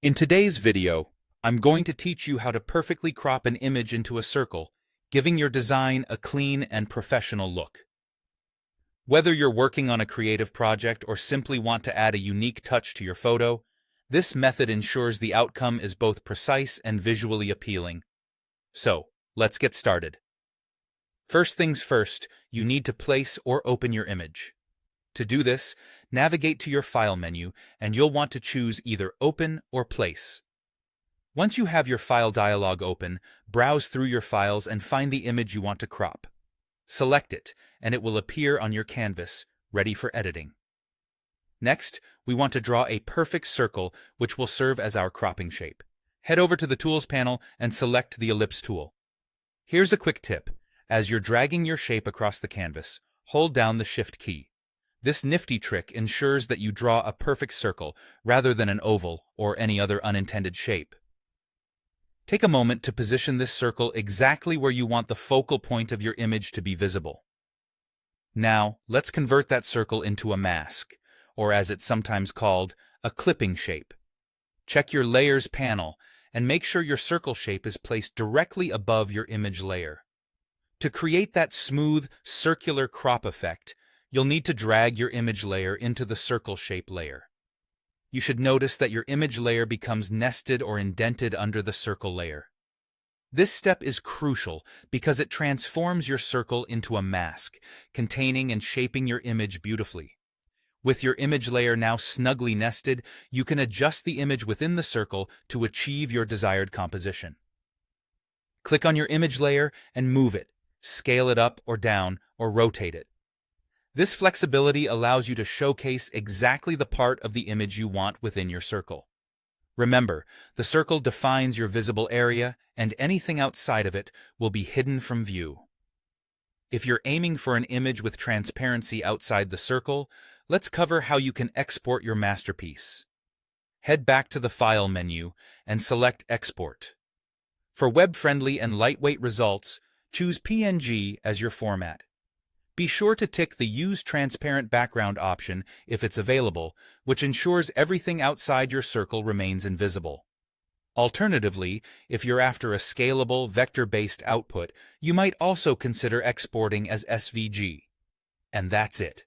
In today's video, I'm going to teach you how to perfectly crop an image into a circle, giving your design a clean and professional look. Whether you're working on a creative project or simply want to add a unique touch to your photo, this method ensures the outcome is both precise and visually appealing. So, let's get started. First things first, you need to place or open your image. To do this, navigate to your File menu and you'll want to choose either Open or Place. Once you have your File dialog open, browse through your files and find the image you want to crop. Select it, and it will appear on your canvas, ready for editing. Next, we want to draw a perfect circle which will serve as our cropping shape. Head over to the Tools panel and select the Ellipse tool. Here's a quick tip. As you're dragging your shape across the canvas, hold down the Shift key. This nifty trick ensures that you draw a perfect circle rather than an oval or any other unintended shape. Take a moment to position this circle exactly where you want the focal point of your image to be visible. Now, let's convert that circle into a mask, or as it's sometimes called, a clipping shape. Check your Layers panel and make sure your circle shape is placed directly above your image layer. To create that smooth, circular crop effect, you'll need to drag your image layer into the circle shape layer. You should notice that your image layer becomes nested or indented under the circle layer. This step is crucial because it transforms your circle into a mask, containing and shaping your image beautifully. With your image layer now snugly nested, you can adjust the image within the circle to achieve your desired composition. Click on your image layer and move it, scale it up or down, or rotate it. This flexibility allows you to showcase exactly the part of the image you want within your circle. Remember, the circle defines your visible area, and anything outside of it will be hidden from view. If you're aiming for an image with transparency outside the circle, let's cover how you can export your masterpiece. Head back to the File menu and select Export. For web-friendly and lightweight results, choose PNG as your format. Be sure to tick the Use Transparent Background option if it's available, which ensures everything outside your circle remains invisible. Alternatively, if you're after a scalable, vector-based output, you might also consider exporting as SVG. And that's it.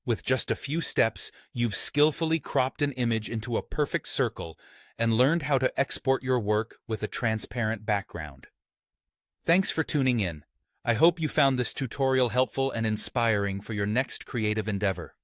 With just a few steps, you've skillfully cropped an image into a perfect circle and learned how to export your work with a transparent background. Thanks for tuning in. I hope you found this tutorial helpful and inspiring for your next creative endeavor.